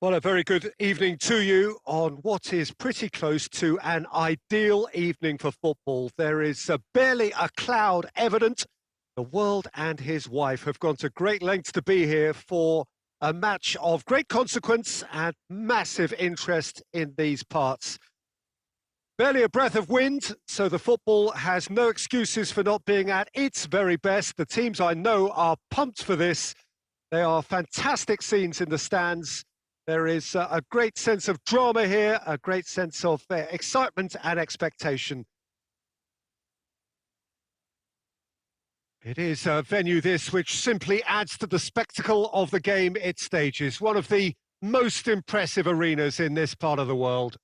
Well, a very good evening to you on what is pretty close to an ideal evening for football. There is barely a cloud evident. The world and his wife have gone to great lengths to be here for a match of great consequence and massive interest in these parts. Barely a breath of wind, so the football has no excuses for not being at its very best. The teams I know are pumped for this. They are fantastic scenes in the stands. There is a great sense of drama here, a great sense of excitement and expectation. It is a venue this which simply adds to the spectacle of the game it stages, one of the most impressive arenas in this part of the world.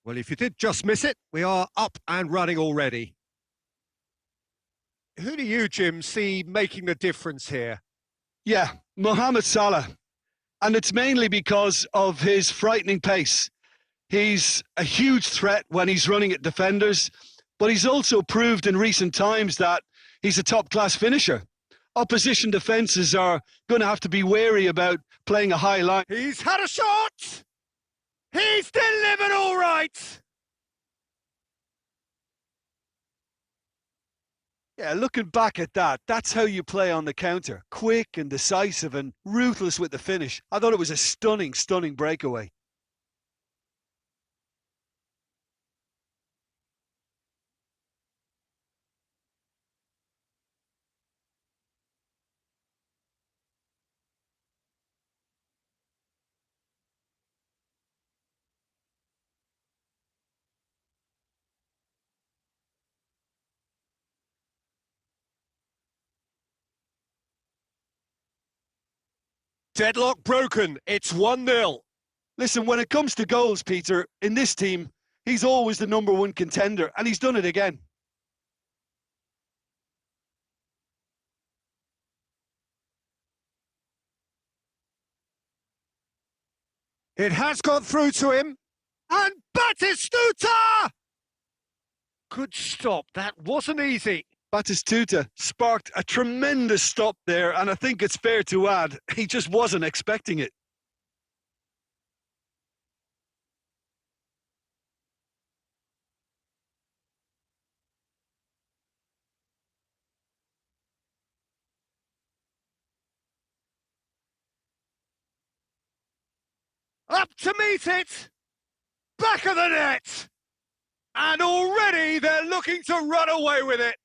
Well, if you did just miss it, we are up and running already. Who do you, Jim, see making the difference here? Yeah, Mohamed Salah. And it's mainly because of his frightening pace. He's a huge threat when he's running at defenders, but he's also proved in recent times that he's a top-class finisher. Opposition defences are going to have to be wary about playing a high line. He's had a shot! He's delivered all right! Yeah, looking back at that, that's how you play on the counter. Quick and decisive and ruthless with the finish. I thought it was a stunning, stunning breakaway. Deadlock broken, it's 1-0. Listen, when it comes to goals, Peter, in this team, he's always the number one contender, and he's done it again. It has got through to him, and Batistuta! Good stop, that wasn't easy. Batistuta sparked a tremendous stop there, and I think it's fair to add, he just wasn't expecting it. Up to meet it! Back of the net! And already they're looking to run away with it.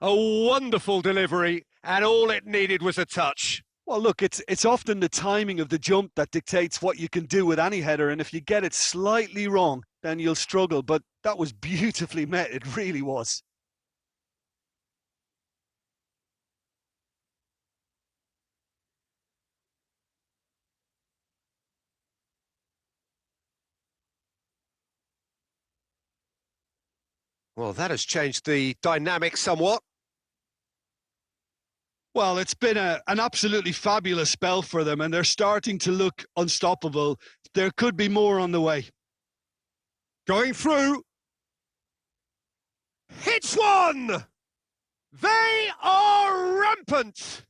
A wonderful delivery, and all it needed was a touch. Well, look, it's often the timing of the jump that dictates what you can do with any header, and if you get it slightly wrong, then you'll struggle, but that was beautifully met, it really was. Well, that has changed the dynamic somewhat. Well, it's been an absolutely fabulous spell for them, and they're starting to look unstoppable. There could be more on the way. Going through. Hits one! They are rampant!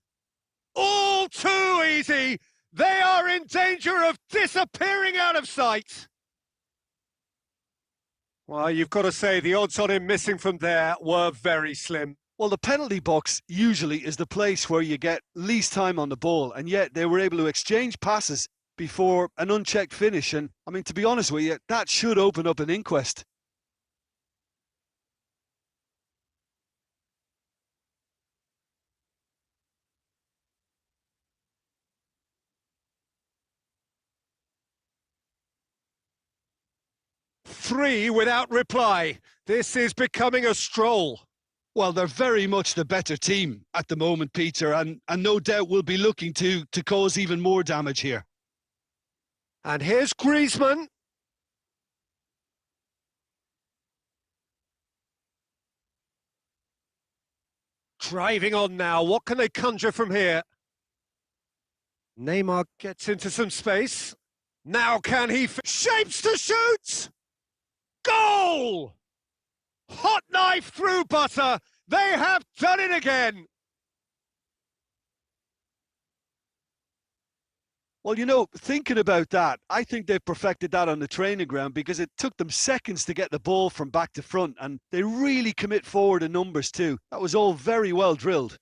All too easy! They are in danger of disappearing out of sight! Well, you've got to say the odds on him missing from there were very slim. Well, the penalty box usually is the place where you get least time on the ball, and yet they were able to exchange passes before an unchecked finish. And, I mean, to be honest with you, that should open up an inquest. Three without reply. This is becoming a stroll. Well, they're very much the better team at the moment, Peter, and no doubt will be looking to cause even more damage here. And here's Griezmann. Driving on now. What can they conjure from here? Neymar gets into some space. Now can he... Shapes to shoot! Goal! Hot knife through butter. They have done it again. Well, you know, thinking about that, I think they perfected that on the training ground because it took them seconds to get the ball from back to front, and they really commit forward in numbers too. That was all very well drilled.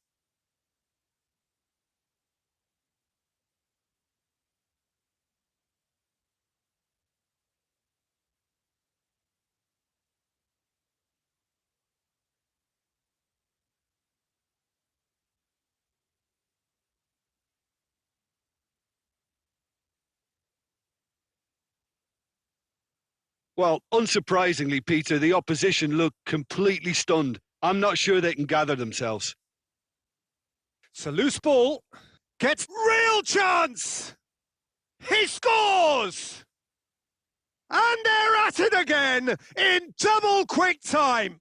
Well, unsurprisingly, Peter, the opposition looked completely stunned. I'm not sure they can gather themselves. It's a loose ball. Gets real chance! He scores! And they're at it again in double quick time.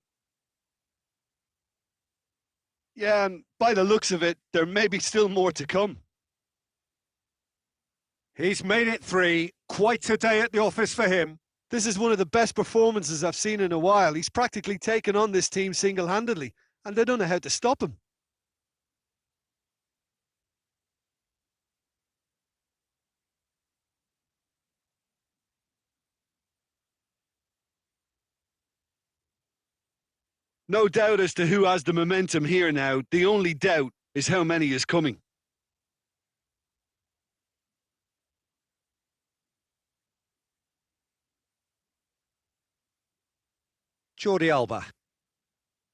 Yeah, and by the looks of it, there may be still more to come. He's made it 3. Quite a day at the office for him. This is one of the best performances I've seen in a while. He's practically taken on this team single-handedly, and they don't know how to stop him. No doubt as to who has the momentum here now. The only doubt is how many is coming. Jordi Alba.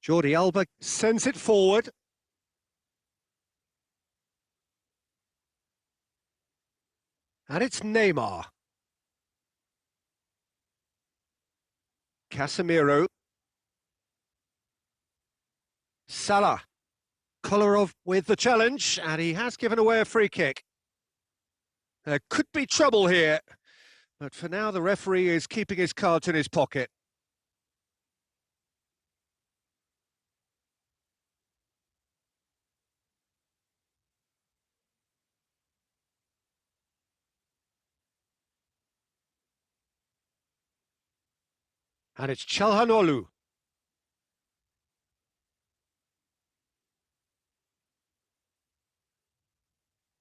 Jordi Alba sends it forward. And it's Neymar. Casemiro. Salah. Kolarov with the challenge, and he has given away a free kick. There could be trouble here, but for now the referee is keeping his cards in his pocket. And it's Çalhanoğlu.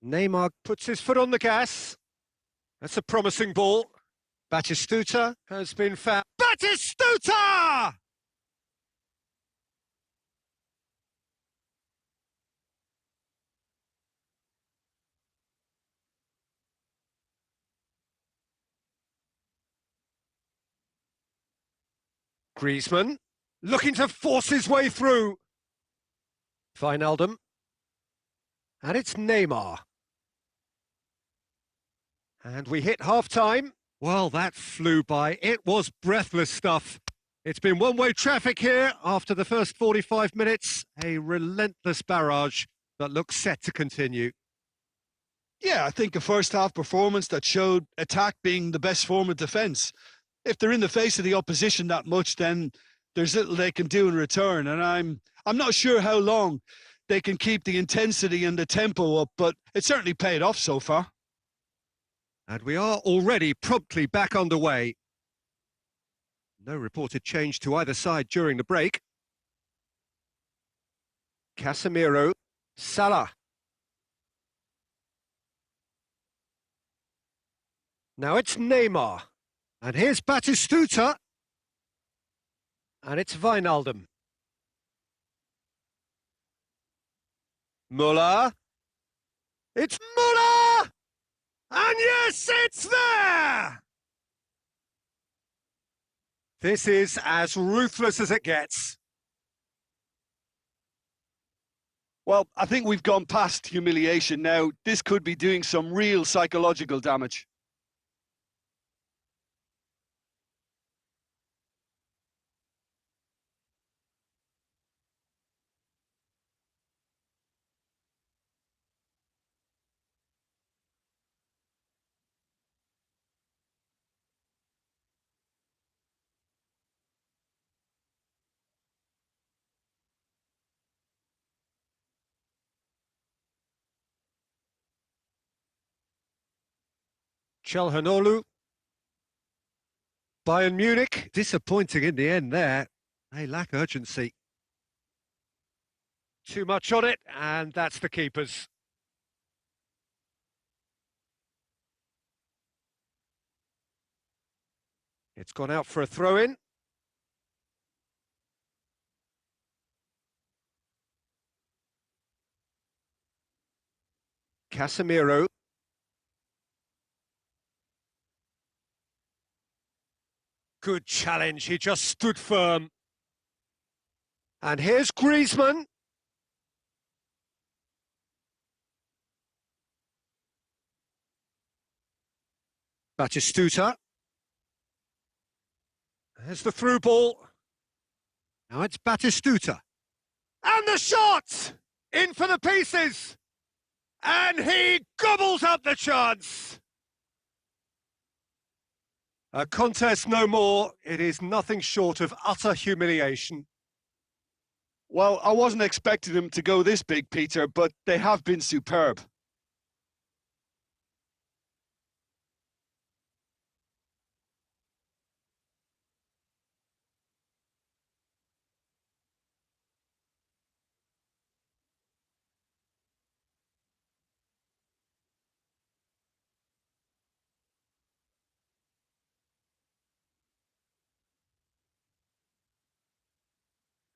Neymar puts his foot on the gas. That's a promising ball. Batistuta has been found. Batistuta! Griezmann looking to force his way through. Wijnaldum. And it's Neymar. And we hit half-time. Well, that flew by. It was breathless stuff. It's been one-way traffic here after the first 45 minutes. A relentless barrage that looks set to continue. Yeah, I think a first-half performance that showed attack being the best form of defence. If they're in the face of the opposition that much, then there's little they can do in return. And I'm not sure how long they can keep the intensity and the tempo up, but it certainly paid off so far. And we are already promptly back underway. No reported change to either side during the break. Casemiro, Salah. Now it's Neymar. And here's Batistuta. And it's Wijnaldum. Müller. It's Müller! And yes, it's there! This is as ruthless as it gets. Well, I think we've gone past humiliation now. This could be doing some real psychological damage. Çalhanoğlu. Bayern Munich, disappointing in the end there. They lack urgency. Too much on it, and that's the keepers. It's gone out for a throw-in. Casemiro. Good challenge, he just stood firm. And here's Griezmann. Batistuta. There's the through ball. Now it's Batistuta. And the shot! In for the pieces! And he gobbles up the chance! A contest no more. It is nothing short of utter humiliation. Well, I wasn't expecting them to go this big, Peter, but they have been superb.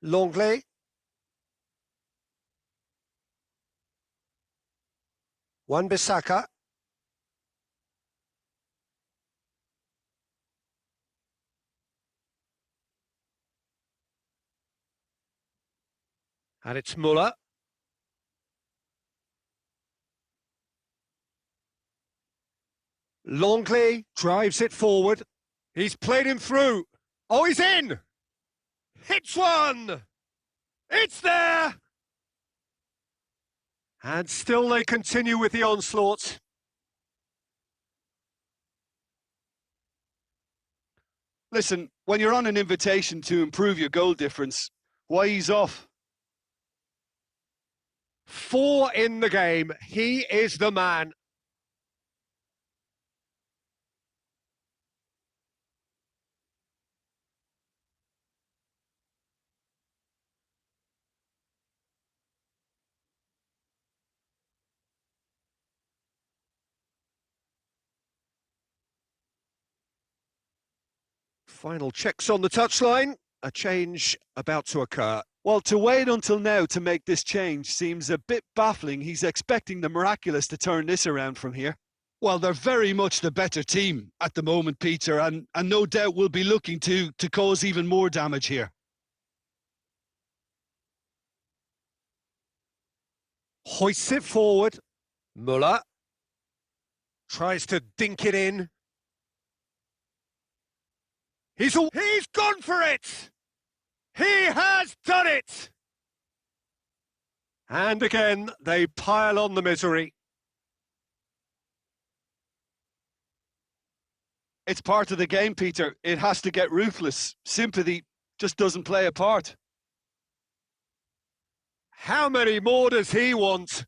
Longley. Wan-Bissaka. And it's Muller. Longley drives it forward. He's played him through. Oh, he's in! Hits one! It's there! And still they continue with the onslaught. Listen, when you're on an invitation to improve your goal difference, why ease off? 4 in the game. He is the man. Final checks on the touchline. A change about to occur. Well, to wait until now to make this change seems a bit baffling. He's expecting the miraculous to turn this around from here. Well, they're very much the better team at the moment, Peter, and no doubt will be looking to cause even more damage here. Hoists it forward. Muller tries to dink it in. He's gone for it! He has done it! And again, they pile on the misery. It's part of the game, Peter. It has to get ruthless. Sympathy just doesn't play a part. How many more does he want?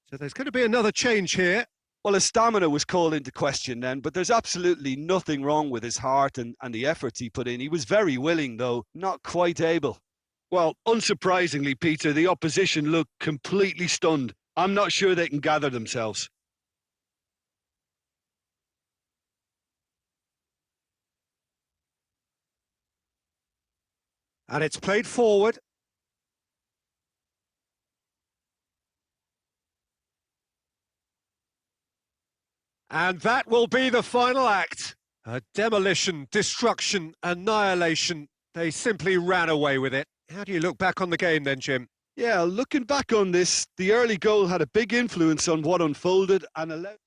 So there's going to be another change here. Well, his stamina was called into question then, but there's absolutely nothing wrong with his heart and the efforts he put in. He was very willing, though, not quite able. Well, unsurprisingly, Peter, the opposition looked completely stunned. I'm not sure they can gather themselves. And it's played forward. And that will be the final act. A demolition, destruction, annihilation. They simply ran away with it. How do you look back on the game then, Jim? Yeah, looking back on this, the early goal had a big influence on what unfolded and allowed...